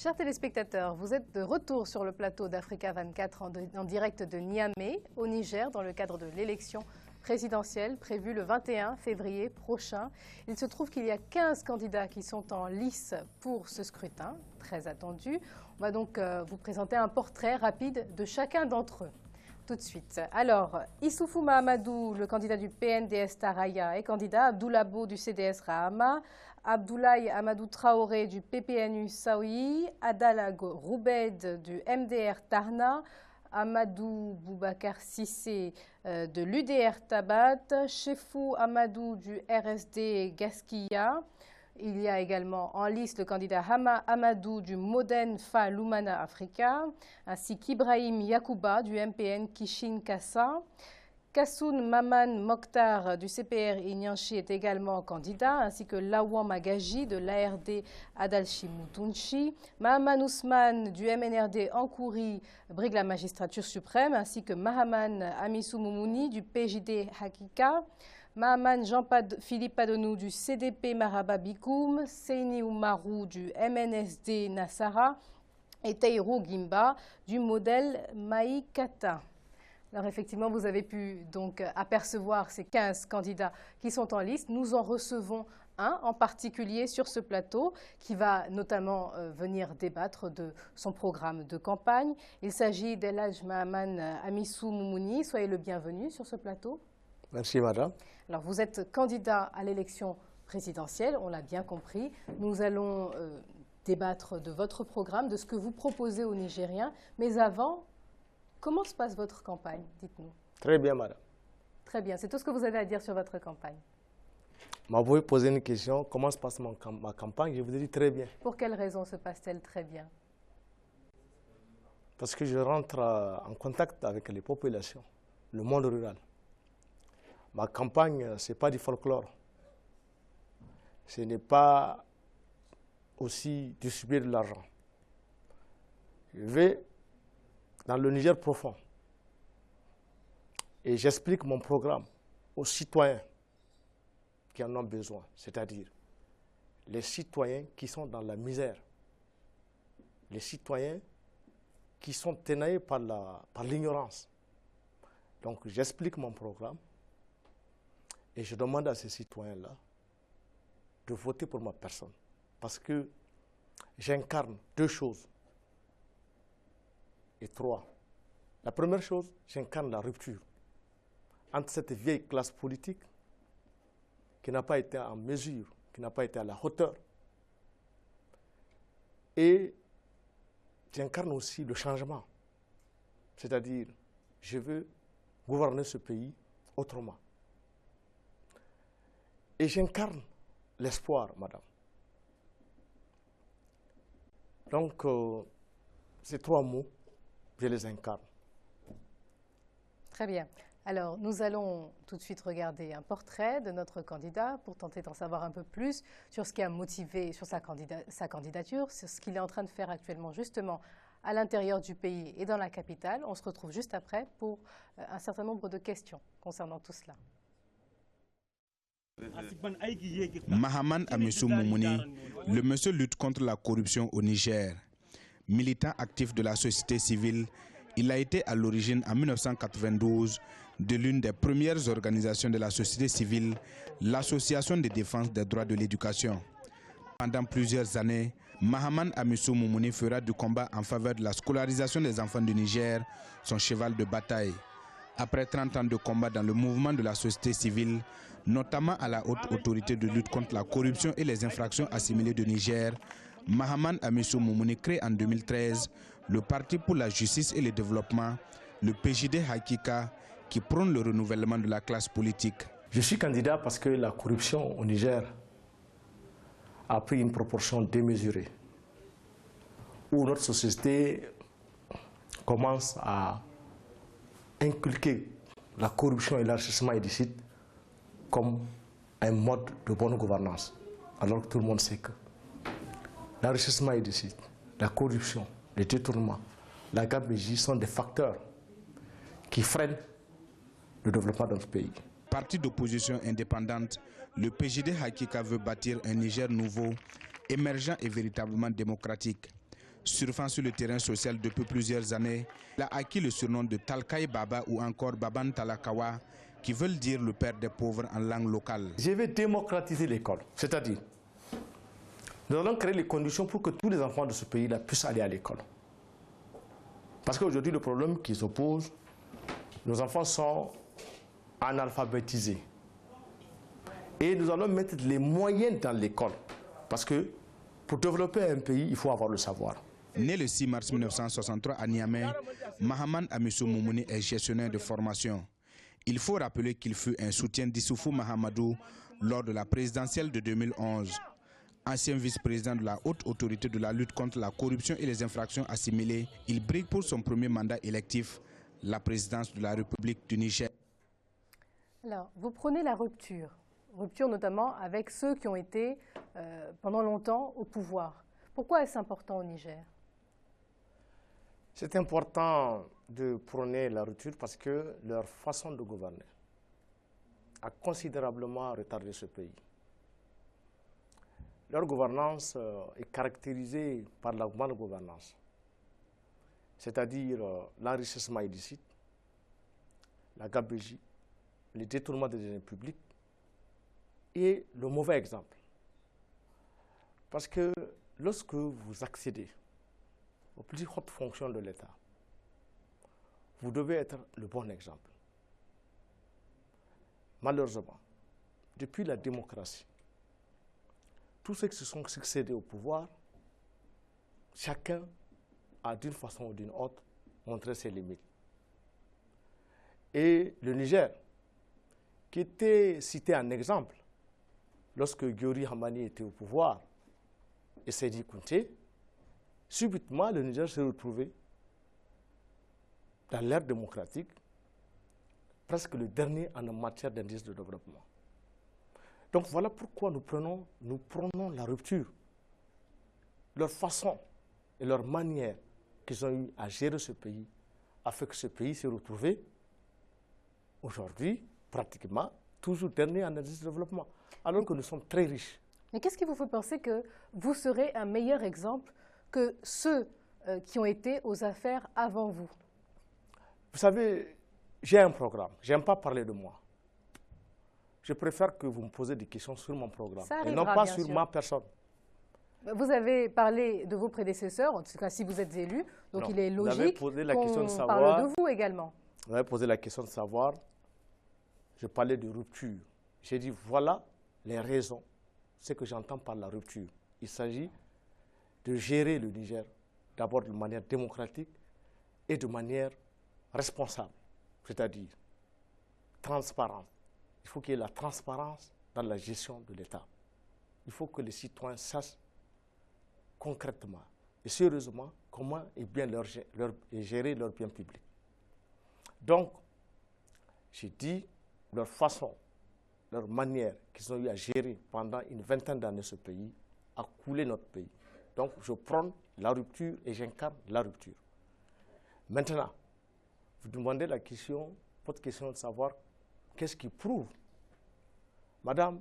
Chers téléspectateurs, vous êtes de retour sur le plateau d'Africa 24 en direct de Niamey, au Niger, dans le cadre de l'élection présidentielle prévue le 21 février prochain. Il se trouve qu'il y a 15 candidats qui sont en lice pour ce scrutin, très attendu. On va donc vous présenter un portrait rapide de chacun d'entre eux. Tout de suite. Alors, Issoufou Mahamadou, le candidat du PNDS Taraya, est candidat. Abdoulabo du CDS Rahama, Abdoulaye Amadou Traoré du PPNU Saoui, Adal Roubed du MDR Tarna, Amadou Boubacar Sissé de l'UDR Tabat, Chefou Amadou du RSD Gaskiya. Il y a également en liste le candidat Hama Amadou du Modène Fa Lumana Africa, ainsi qu'Ibrahim Yakouba du MPN Kishin Kassa. Kassoun Maman Mokhtar du CPR Inyanchi est également candidat, ainsi que Lawan Magaji de l'ARD Adalchi Moutounchi. Mahaman Ousmane du MNRD Ankouri brigue la magistrature suprême, ainsi que Mahaman Amissou Moumouni du PJD Hakika. Mahaman Jean-Philippe Padonou du CDP Maraba Bikoum, Seini Oumarou du MNSD Nassara et Teirou Gimba du modèle Maïkata. Alors effectivement, vous avez pu donc apercevoir ces 15 candidats qui sont en liste. Nous en recevons un en particulier sur ce plateau qui va notamment venir débattre de son programme de campagne. Il s'agit d'Elhadj Mahaman Amissou Moumouni. Soyez le bienvenu sur ce plateau. Merci madame. Alors vous êtes candidat à l'élection présidentielle, on l'a bien compris. Nous allons débattre de votre programme, de ce que vous proposez aux Nigériens. Mais avant, comment se passe votre campagne? Dites-nous. Très bien madame. Très bien, c'est tout ce que vous avez à dire sur votre campagne. Vous pouvez poser une question, comment se passe ma campagne? Je vous dis très bien. Pour quelles raisons se passe-t-elle très bien? Parce que je rentre en contact avec les populations, le monde rural. Ma campagne, ce n'est pas du folklore. Ce n'est pas aussi distribuer de l'argent. Je vais dans le Niger profond et j'explique mon programme aux citoyens qui en ont besoin, c'est-à-dire les citoyens qui sont dans la misère, les citoyens qui sont ténaillés par l'ignorance. Donc j'explique mon programme. Et je demande à ces citoyens-là de voter pour ma personne. Parce que j'incarne deux choses. Et trois. La première chose, j'incarne la rupture entre cette vieille classe politique qui n'a pas été en mesure, qui n'a pas été à la hauteur. Et j'incarne aussi le changement. C'est-à-dire, je veux gouverner ce pays autrement. Et j'incarne l'espoir, madame. Donc, ces trois mots, je les incarne. Très bien. Alors, nous allons tout de suite regarder un portrait de notre candidat pour tenter d'en savoir un peu plus sur ce qui a motivé sur sa candidature, sur ce qu'il est en train de faire actuellement, justement, à l'intérieur du pays et dans la capitale. On se retrouve juste après pour un certain nombre de questions concernant tout cela. Mahaman Amissou Moumouni, le monsieur lutte contre la corruption au Niger. Militant actif de la société civile, il a été à l'origine en 1992 de l'une des premières organisations de la société civile, l'Association de défense des droits de l'éducation. Pendant plusieurs années, Mahaman Amissou Moumouni fera du combat en faveur de la scolarisation des enfants du Niger son cheval de bataille. Après 30 ans de combat dans le mouvement de la société civile, notamment à la haute autorité de lutte contre la corruption et les infractions assimilées de Niger, Mahaman Amissou Moumouni crée en 2013 le Parti pour la justice et le développement, le PJD Hakika, qui prône le renouvellement de la classe politique. Je suis candidat parce que la corruption au Niger a pris une proportion démesurée, où notre société commence à inculquer la corruption et l'enrichissement illicite comme un mode de bonne gouvernance, alors que tout le monde sait que l'enrichissement illicite, la corruption, le détournement, la gabegie sont des facteurs qui freinent le développement de notre pays. Parti d'opposition indépendante, le PJD Hakika veut bâtir un Niger nouveau, émergent et véritablement démocratique. Surfant sur le terrain social depuis plusieurs années, il a acquis le surnom de Talkai Baba ou encore Baban Talakawa, qui veulent dire le père des pauvres en langue locale. Je vais démocratiser l'école, c'est-à-dire nous allons créer les conditions pour que tous les enfants de ce pays-là puissent aller à l'école. Parce qu'aujourd'hui, le problème qui se pose, nos enfants sont analphabétisés. Et nous allons mettre les moyens dans l'école. Parce que pour développer un pays, il faut avoir le savoir. Né le 6 mars 1963 à Niamey, Mahaman Amissou Moumouni est gestionnaire de formation. Il faut rappeler qu'il fut un soutien d'Issoufou Mahamadou lors de la présidentielle de 2011. Ancien vice-président de la haute autorité de la lutte contre la corruption et les infractions assimilées, il brigue pour son premier mandat électif la présidence de la République du Niger. Alors, vous prenez la rupture notamment avec ceux qui ont été pendant longtemps au pouvoir. Pourquoi est-ce important au Niger? C'est important de prôner la rupture parce que leur façon de gouverner a considérablement retardé ce pays. Leur gouvernance est caractérisée par la bonne gouvernance, c'est-à-dire l'enrichissement illicite, la gabegie, le détournement des deniers publics et le mauvais exemple. Parce que lorsque vous accédez aux plus hautes fonctions de l'État, vous devez être le bon exemple. Malheureusement, depuis la démocratie, tous ceux qui se sont succédés au pouvoir, chacun a d'une façon ou d'une autre montré ses limites. Et le Niger, qui était cité en exemple lorsque Gyori Hamani était au pouvoir et Seydi Kounté, subitement le Niger s'est retrouvé dans l'ère démocratique, presque le dernier en matière d'indice de développement. Donc voilà pourquoi nous prenons la rupture. Leur façon et leur manière qu'ils ont eu à gérer ce pays a fait que ce pays s'est retrouvé aujourd'hui pratiquement toujours dernier en indice de développement, alors que nous sommes très riches. Mais qu'est-ce qui vous fait penser que vous serez un meilleur exemple que ceux qui ont été aux affaires avant vous? Vous savez, j'ai un programme. Je n'aime pas parler de moi. Je préfère que vous me posez des questions sur mon programme et non pas sur ma personne. Vous avez parlé de vos prédécesseurs, en tout cas si vous êtes élu, donc non, il est logique qu'on parle de vous également. Vous avez posé la question de savoir, je parlais de rupture. J'ai dit voilà les raisons, ce que j'entends par la rupture. Il s'agit de gérer le Niger d'abord de manière démocratique et de manière responsable, c'est-à-dire transparente. Il faut qu'il y ait la transparence dans la gestion de l'État. Il faut que les citoyens sachent concrètement et sérieusement comment est bien gérer leurs biens publics. Donc, j'ai dit leur façon, leur manière qu'ils ont eu à gérer pendant une vingtaine d'années ce pays a coulé notre pays. Donc, je prône la rupture et j'incarne la rupture. Maintenant, vous demandez votre question de savoir qu'est-ce qui prouve? Madame,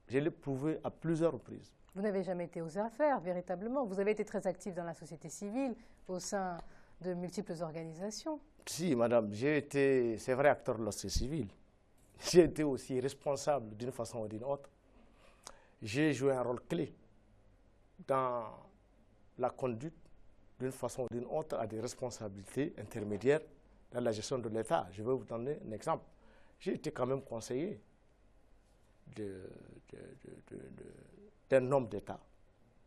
je l'ai prouvé à plusieurs reprises. Vous n'avez jamais été aux affaires, véritablement. Vous avez été très actif dans la société civile, au sein de multiples organisations. Si, madame, j'ai été, c'est vrai, acteur de la société civile. J'ai été aussi responsable d'une façon ou d'une autre. J'ai joué un rôle clé dans la conduite d'une façon ou d'une autre à des responsabilités intermédiaires dans la gestion de l'État. Je vais vous donner un exemple. J'ai été quand même conseiller d'un homme d'État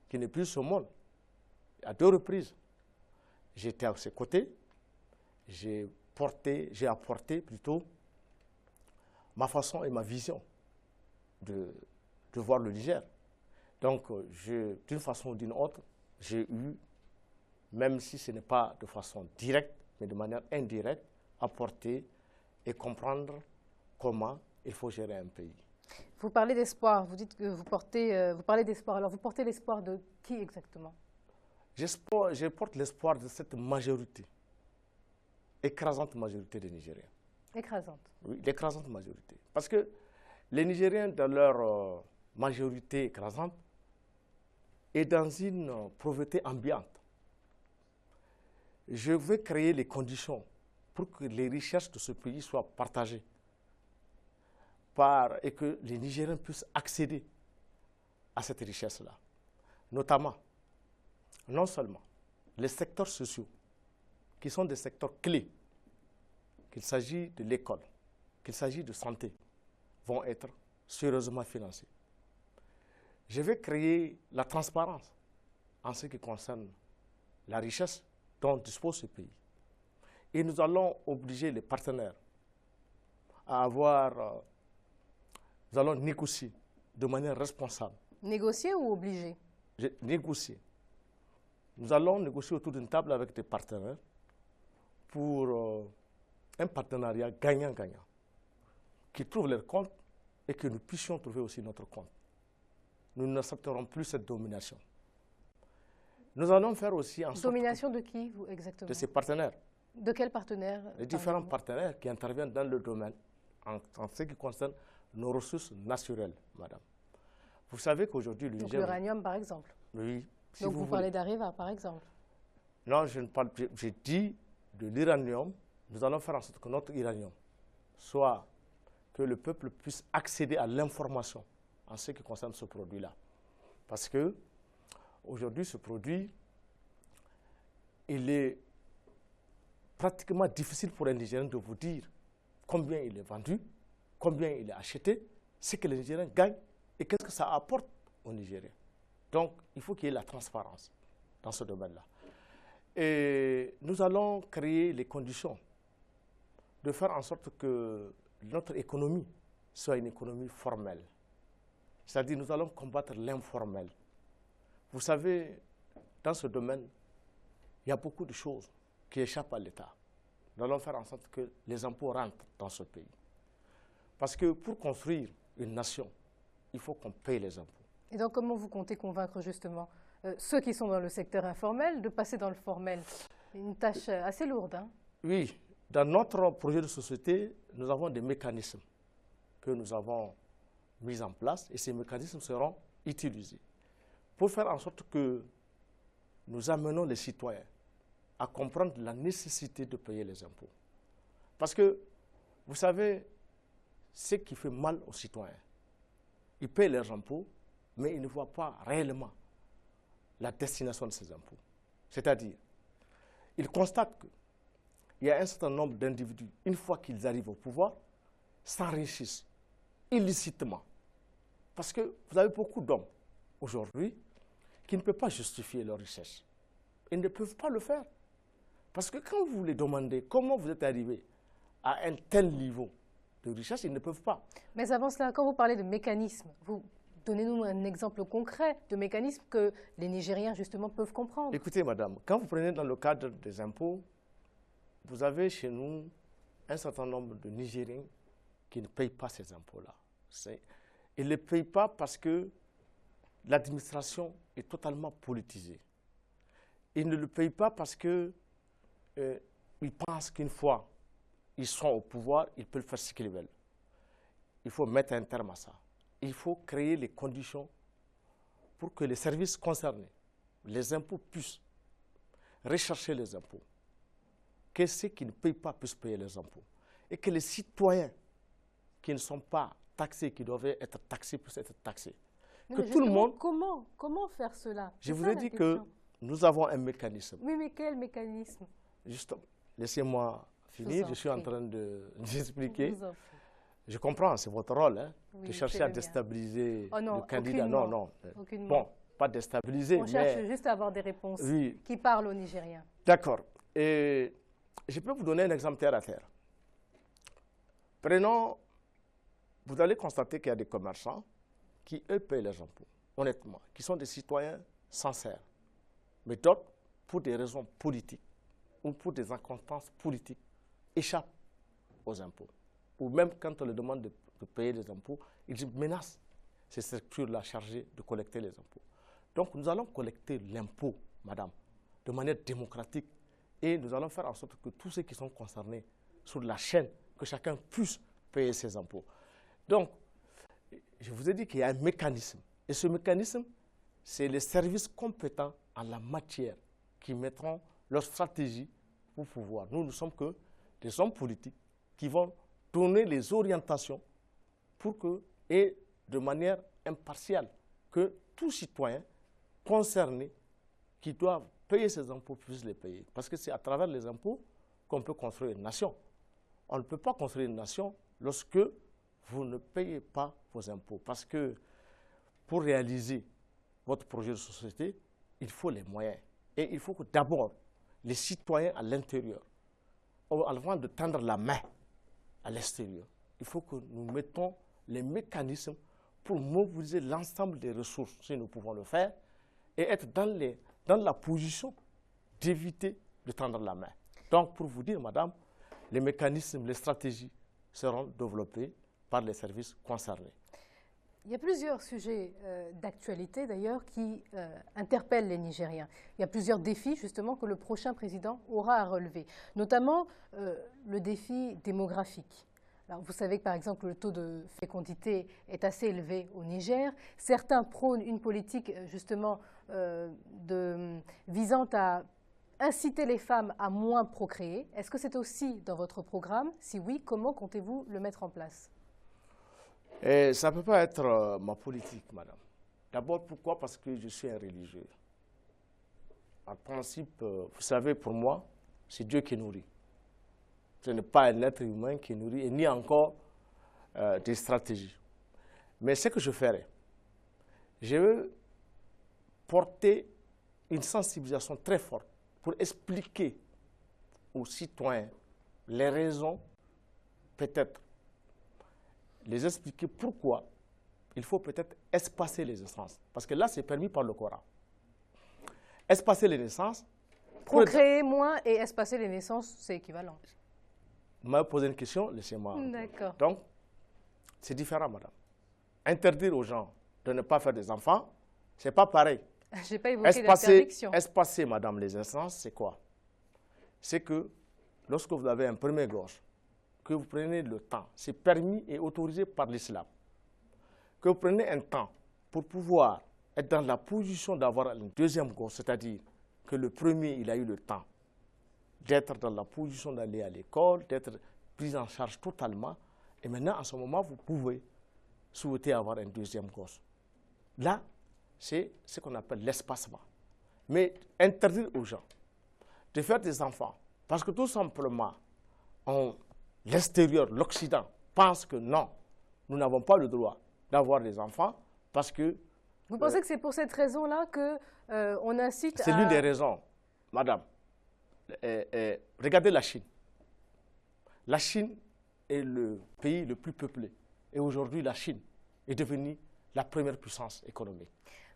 qui n'est plus ce monde. À 2 reprises, j'étais à ses côtés, j'ai apporté plutôt ma façon et ma vision de voir le Niger. Donc, d'une façon ou d'une autre, j'ai eu, même si ce n'est pas de façon directe, mais de manière indirecte, apporter et comprendre comment il faut gérer un pays. Vous parlez d'espoir, vous dites que vous parlez d'espoir. Alors vous portez l'espoir de qui exactement? Je porte l'espoir de cette majorité, écrasante majorité des Nigériens. Écrasante? Oui, l'écrasante majorité. Parce que les Nigériens, dans leur majorité écrasante, est dans une pauvreté ambiante. je vais créer les conditions pour que les richesses de ce pays soient partagées et que les Nigériens puissent accéder à cette richesse-là. Notamment, non seulement les secteurs sociaux, qui sont des secteurs clés, qu'il s'agit de l'école, qu'il s'agit de santé, vont être sérieusement financés. Je vais créer la transparence en ce qui concerne la richesse dont dispose ce pays. Et nous allons obliger les partenaires à avoir, nous allons négocier de manière responsable. Négocier ou obliger? Négocier. Nous allons négocier autour d'une table avec des partenaires pour un partenariat gagnant-gagnant, qui trouve leur compte et que nous puissions trouver aussi notre compte. Nous n'accepterons plus cette domination. Nous allons faire aussi en sorte... Domination de qui, vous, exactement? De ces partenaires. De quels partenaires? Les différents partenaires qui interviennent dans le domaine en ce qui concerne nos ressources naturelles, madame. Vous savez qu'aujourd'hui, le Niger... Donc l'uranium, par exemple? Oui. Si donc vous parlez d'Areva, par exemple? Non, je ne parle... J'ai dit de l'uranium. Nous allons faire en sorte que notre uranium soit... que le peuple puisse accéder à l'information en ce qui concerne ce produit-là. Parce que aujourd'hui, ce produit, il est pratiquement difficile pour un Nigérien de vous dire combien il est vendu, combien il est acheté, ce que les Nigériens gagnent et qu'est-ce que ça apporte aux Nigériens. Donc, il faut qu'il y ait la transparence dans ce domaine-là. Et nous allons créer les conditions de faire en sorte que notre économie soit une économie formelle. C'est-à-dire nous allons combattre l'informel. Vous savez, dans ce domaine, il y a beaucoup de choses qui échappent à l'État. Nous allons faire en sorte que les impôts rentrent dans ce pays. Parce que pour construire une nation, il faut qu'on paye les impôts. Et donc comment vous comptez convaincre justement ceux qui sont dans le secteur informel de passer dans le formel? Une tâche assez lourde, hein? Oui. Dans notre projet de société, nous avons des mécanismes que nous avons mis en place et ces mécanismes seront utilisés pour faire en sorte que nous amenons les citoyens à comprendre la nécessité de payer les impôts. Parce que, vous savez, ce qui fait mal aux citoyens, ils payent leurs impôts, mais ils ne voient pas réellement la destination de ces impôts. C'est-à-dire, ils constatent que il y a un certain nombre d'individus, une fois qu'ils arrivent au pouvoir, s'enrichissent illicitement. Parce que vous avez beaucoup d'hommes aujourd'hui qui ne peuvent pas justifier leur richesse. Ils ne peuvent pas le faire. Parce que quand vous les demandez comment vous êtes arrivé à un tel niveau de richesse, ils ne peuvent pas. Mais avant cela, quand vous parlez de mécanismes, vous donnez-nous un exemple concret de mécanisme que les Nigériens justement peuvent comprendre. Écoutez, madame, quand vous prenez dans le cadre des impôts, vous avez chez nous un certain nombre de Nigériens qui ne payent pas ces impôts-là. Ils ne les payent pas parce que l'administration est totalement politisée. Ils ne le payent pas parce qu'ils pensent qu'une fois ils sont au pouvoir, ils peuvent faire ce qu'ils veulent. Il faut mettre un terme à ça. Il faut créer les conditions pour que les services concernés, les impôts, puissent rechercher les impôts. Que ceux qui ne payent pas puissent payer les impôts. Et que les citoyens qui ne sont pas taxés, qui doivent être taxés, puissent être taxés. Que tout le monde... Comment faire cela? Je vous ai dit que nous avons un mécanisme. Oui, mais quel mécanisme? Justement, laissez-moi finir, je suis en train d'expliquer. Je comprends, c'est votre rôle, hein, de chercher à déstabiliser le candidat. Aucunement. Non. Aucunement. Bon, pas déstabiliser, On cherche juste à avoir des réponses qui parlent aux Nigériens. D'accord. Et je peux vous donner un exemple terre à terre. Prenons, vous allez constater qu'il y a des commerçants qui, eux, payent les impôts, honnêtement, qui sont des citoyens sincères. Mais d'autres, pour des raisons politiques ou pour des inconstances politiques, échappent aux impôts. Ou même quand on leur demande de payer les impôts, ils menacent ces structures-là chargées de collecter les impôts. Donc nous allons collecter l'impôt, madame, de manière démocratique et nous allons faire en sorte que tous ceux qui sont concernés sur la chaîne, que chacun puisse payer ses impôts. Donc, je vous ai dit qu'il y a un mécanisme. Et ce mécanisme, c'est les services compétents en la matière qui mettront leur stratégie pour pouvoir. Nous ne sommes que des hommes politiques qui vont donner les orientations pour que, et de manière impartiale, que tout citoyen concerné qui doit payer ses impôts puisse les payer. Parce que c'est à travers les impôts qu'on peut construire une nation. On ne peut pas construire une nation lorsque vous ne payez pas vos impôts. Parce que pour réaliser votre projet de société, il faut les moyens. Et il faut que d'abord, les citoyens à l'intérieur, avant de tendre la main à l'extérieur, il faut que nous mettons les mécanismes pour mobiliser l'ensemble des ressources, si nous pouvons le faire, et être dans la position d'éviter de tendre la main. Donc, pour vous dire, madame, les mécanismes, les stratégies seront développés par les services concernés. Il y a plusieurs sujets d'actualité d'ailleurs qui interpellent les Nigériens. Il y a plusieurs défis justement que le prochain président aura à relever, notamment le défi démographique. Alors, vous savez que par exemple le taux de fécondité est assez élevé au Niger. Certains prônent une politique justement visant à inciter les femmes à moins procréer. Est-ce que c'est aussi dans votre programme? Si oui, comment comptez-vous le mettre en place? Et ça ne peut pas être ma politique, madame. D'abord, pourquoi? Parce que je suis un religieux. En principe, vous savez, pour moi, c'est Dieu qui nourrit. Ce n'est pas un être humain qui nourrit, et ni encore des stratégies. Mais ce que je ferai, je veux porter une sensibilisation très forte pour expliquer aux citoyens les raisons, peut-être, les expliquer pourquoi il faut peut-être espacer les naissances. Parce que là, c'est permis par le Coran. Espacer les naissances. Procréer moins et espacer les naissances, c'est équivalent. Vous m'avez posé une question, laissez-moi. D'accord. Donc, c'est différent, madame. Interdire aux gens de ne pas faire des enfants, ce n'est pas pareil. Je n'ai pas évoqué l'interdiction. Espacer, madame, les naissances, c'est quoi? C'est que lorsque vous avez un premier gosse, que vous prenez le temps, c'est permis et autorisé par l'islam, que vous prenez un temps pour pouvoir être dans la position d'avoir un deuxième gosse, c'est-à-dire que le premier, il a eu le temps d'être dans la position d'aller à l'école, d'être pris en charge totalement, et maintenant, en ce moment, vous pouvez souhaiter avoir un deuxième gosse. Là, c'est ce qu'on appelle l'espacement. Mais interdire aux gens de faire des enfants, parce que tout simplement, l'extérieur, l'Occident, pense que non, nous n'avons pas le droit d'avoir des enfants parce que... Vous pensez que c'est pour cette raison-là qu'on incite à... C'est l'une des raisons, madame. Regardez la Chine. La Chine est le pays le plus peuplé. Et aujourd'hui, la Chine est devenue la première puissance économique.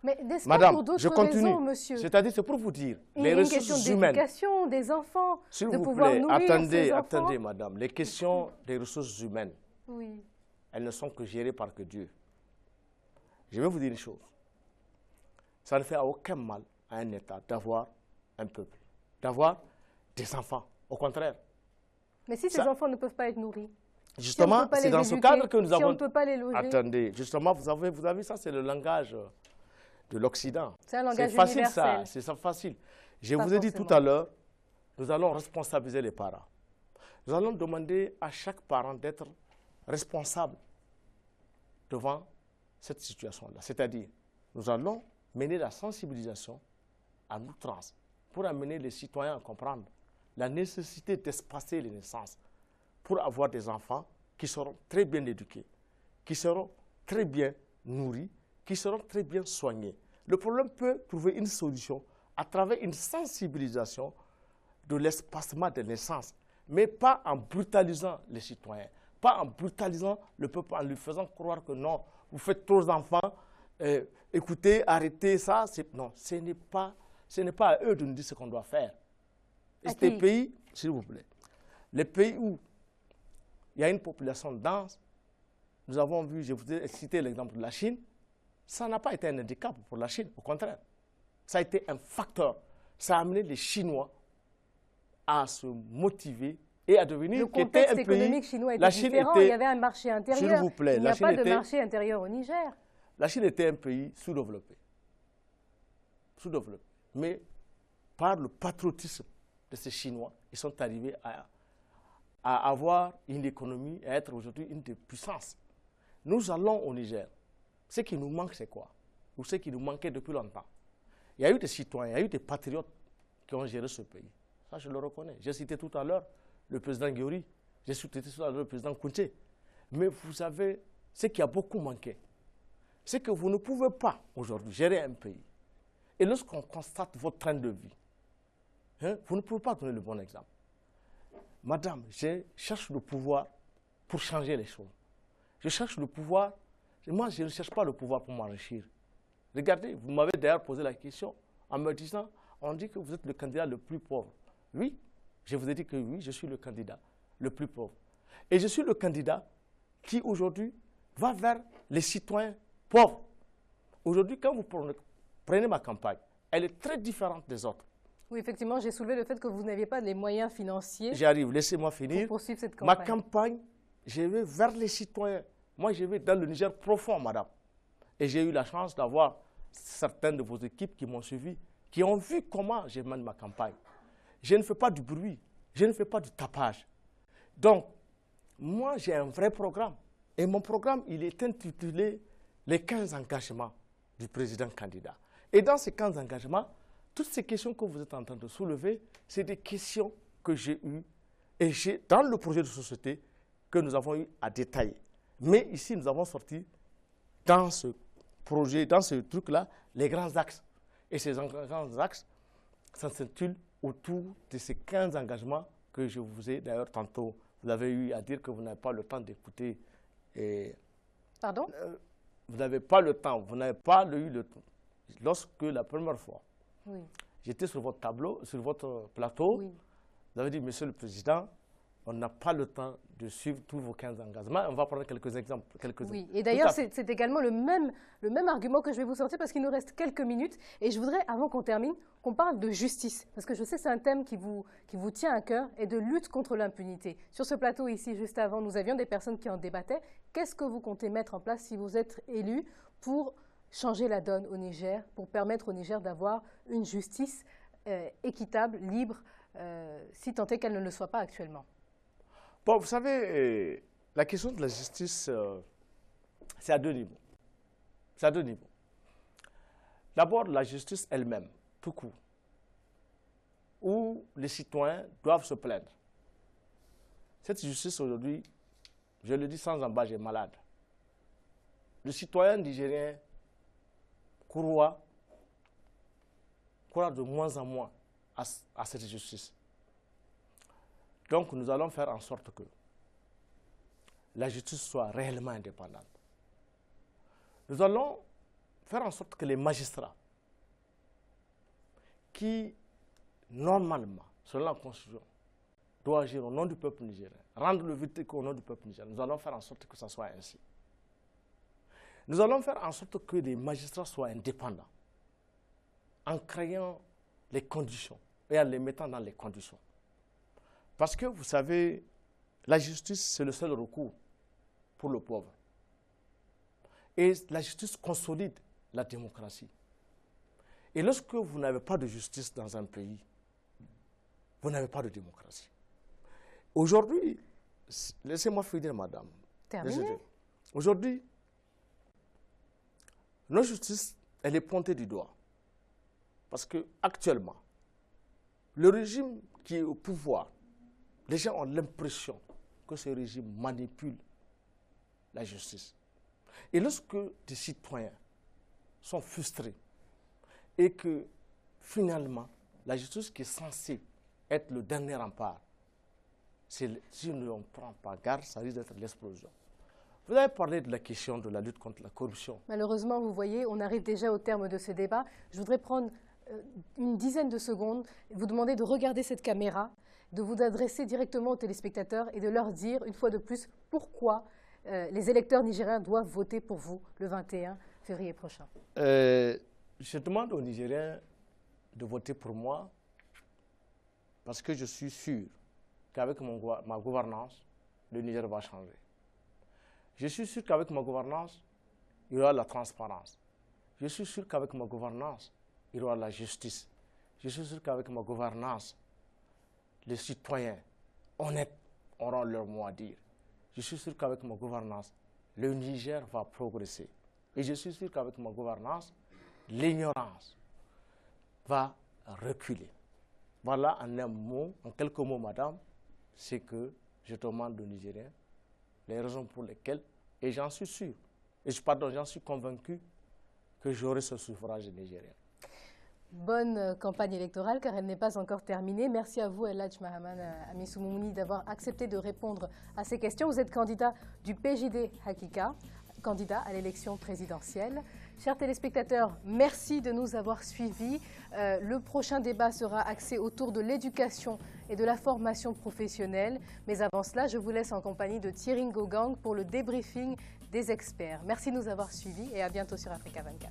Mais n'est-ce pas pour d'autres raisons, monsieur? C'est-à-dire, c'est pour vous dire, les ressources humaines. Une question d'éducation des enfants, de pouvoir nourrir ces enfants. Attendez, madame. Les questions des ressources humaines, oui, elles ne sont que gérées par que Dieu. Je vais vous dire une chose. Ça ne fait aucun mal à un État d'avoir un peuple, d'avoir des enfants. Au contraire. Mais si ces enfants ne peuvent pas être nourris? Justement, c'est dans ce cadre que nous avons... Si on ne peut pas les loger. Attendez, justement, vous avez ça, c'est le langage de l'Occident. C'est un langage facile, universel. C'est ça, facile. Je vous ai dit tout à l'heure, nous allons responsabiliser les parents. Nous allons demander à chaque parent d'être responsable devant cette situation-là. C'est-à-dire, nous allons mener la sensibilisation à outrance pour amener les citoyens à comprendre la nécessité d'espacer les naissances pour avoir des enfants qui seront très bien éduqués, qui seront très bien nourris, qui seront très bien soignés. Le problème peut trouver une solution à travers une sensibilisation de l'espacement des naissances, mais pas en brutalisant les citoyens, pas en brutalisant le peuple, en lui faisant croire que non, vous faites trop d'enfants, écoutez, arrêtez ça. Non, ce n'est pas à eux de nous dire ce qu'on doit faire. C'est des pays, s'il vous plaît, les pays où il y a une population dense, nous avons vu, je vous ai cité l'exemple de la Chine, ça n'a pas été un handicap pour la Chine, au contraire. Ça a été un facteur. Ça a amené les Chinois à se motiver et à devenir... Le contexte économique chinois était différent, il y avait un marché intérieur. S'il vous plaît, il n'y a pas de marché intérieur au Niger. La Chine était un pays sous-développé. Mais par le patriotisme de ces Chinois, ils sont arrivés à avoir une économie, à être aujourd'hui une des puissances. Nous allons au Niger. Ce qui nous manque, c'est quoi? Ou ce qui nous manquait depuis longtemps. Il y a eu des citoyens, il y a eu des patriotes qui ont géré ce pays. Ça, je le reconnais. J'ai cité tout à l'heure le président Guéry, j'ai cité tout à l'heure le président Kounché. Mais vous savez, ce qui a beaucoup manqué, c'est que vous ne pouvez pas aujourd'hui gérer un pays. Et lorsqu'on constate votre train de vie, vous ne pouvez pas donner le bon exemple. Madame, je cherche le pouvoir pour changer les choses. Je cherche le pouvoir. Moi, je ne cherche pas le pouvoir pour m'enrichir. Regardez, vous m'avez d'ailleurs posé la question en me disant, on dit que vous êtes le candidat le plus pauvre. Oui, je vous ai dit que oui, je suis le candidat le plus pauvre. Et je suis le candidat qui aujourd'hui va vers les citoyens pauvres. Aujourd'hui, quand vous prenez ma campagne, elle est très différente des autres. Oui, effectivement, j'ai soulevé le fait que vous n'aviez pas les moyens financiers. J'arrive, laissez-moi finir. Pour poursuivre cette campagne. Ma campagne, je vais vers les citoyens. Moi, je vais dans le Niger profond, madame. Et j'ai eu la chance d'avoir certaines de vos équipes qui m'ont suivi, qui ont vu comment je mène ma campagne. Je ne fais pas du bruit, je ne fais pas du tapage. Donc, moi, j'ai un vrai programme. Et mon programme, il est intitulé « Les 15 engagements du président candidat ». Et dans ces 15 engagements, toutes ces questions que vous êtes en train de soulever, c'est des questions que j'ai eues et dans le projet de société que nous avons eu à détailler. Mais ici, nous avons sorti dans ce projet, dans ce truc-là, les grands axes. Et ces grands axes s'intitulent autour de ces 15 engagements que je vous ai d'ailleurs tantôt. Vous avez eu à dire que vous n'avez pas le temps d'écouter. Pardon? Vous n'avez pas le temps, vous n'avez pas eu le temps. Lorsque la première fois, oui, j'étais sur votre tableau, sur votre plateau, oui, vous avez dit, Monsieur le Président, on n'a pas le temps de suivre tous vos 15 engagements. On va prendre quelques exemples. Oui, et d'ailleurs, c'est également le même argument que je vais vous sortir parce qu'il nous reste quelques minutes. Et je voudrais, avant qu'on termine, qu'on parle de justice. Parce que je sais que c'est un thème qui vous tient à cœur et de lutte contre l'impunité. Sur ce plateau ici, juste avant, nous avions des personnes qui en débattaient. Qu'est-ce que vous comptez mettre en place si vous êtes élu pour changer la donne au Niger, pour permettre au Niger d'avoir une justice équitable, libre, si tant est qu'elle ne le soit pas actuellement? Bon, vous savez, la question de la justice, c'est à deux niveaux. C'est à deux niveaux. D'abord, la justice elle-même, tout court, où les citoyens doivent se plaindre. Cette justice aujourd'hui, je le dis sans embâche, est malade. Le citoyen nigérien croit de moins en moins à cette justice. Donc, nous allons faire en sorte que la justice soit réellement indépendante. Nous allons faire en sorte que les magistrats, qui, normalement, selon la Constitution, doivent agir au nom du peuple nigérien, rendre le verdict au nom du peuple nigérien, nous allons faire en sorte que ça soit ainsi. Nous allons faire en sorte que les magistrats soient indépendants, en créant les conditions et en les mettant dans les conditions. Parce que, vous savez, la justice, c'est le seul recours pour le pauvre. Et la justice consolide la démocratie. Et lorsque vous n'avez pas de justice dans un pays, vous n'avez pas de démocratie. Aujourd'hui, laissez-moi finir, madame. Terminé. Aujourd'hui, notre justice, elle est pointée du doigt. Parce qu'actuellement, le régime qui est au pouvoir, les gens ont l'impression que ce régime manipule la justice. Et lorsque des citoyens sont frustrés et que finalement, la justice qui est censée être le dernier rempart, si on ne prend pas garde, ça risque d'être l'explosion. Vous avez parlé de la question de la lutte contre la corruption. Malheureusement, vous voyez, on arrive déjà au terme de ce débat. Je voudrais prendre une dizaine de secondes et vous demander de regarder cette caméra, de vous adresser directement aux téléspectateurs et de leur dire, une fois de plus, pourquoi les électeurs nigériens doivent voter pour vous le 21 février prochain. Je demande aux Nigériens de voter pour moi parce que je suis sûr qu'avec ma gouvernance, le Niger va changer. Je suis sûr qu'avec ma gouvernance, il y aura la transparence. Je suis sûr qu'avec ma gouvernance, il y aura la justice. Je suis sûr qu'avec ma gouvernance, les citoyens honnêtes auront leur mot à dire. Je suis sûr qu'avec ma gouvernance, le Niger va progresser. Et je suis sûr qu'avec ma gouvernance, l'ignorance va reculer. Voilà en un mot, en quelques mots, madame, c'est que je demande aux Nigériens les raisons pour lesquelles, et j'en suis sûr, j'en suis convaincu que j'aurai ce suffrage nigérien. Bonne campagne électorale, car elle n'est pas encore terminée. Merci à vous, El Hadj Mahaman Amisou Moumouni, d'avoir accepté de répondre à ces questions. Vous êtes candidat du PJD Hakika, candidat à l'élection présidentielle. Chers téléspectateurs, merci de nous avoir suivis. Le prochain débat sera axé autour de l'éducation et de la formation professionnelle. Mais avant cela, je vous laisse en compagnie de Thierry Ngogang pour le débriefing des experts. Merci de nous avoir suivis et à bientôt sur Africa 24.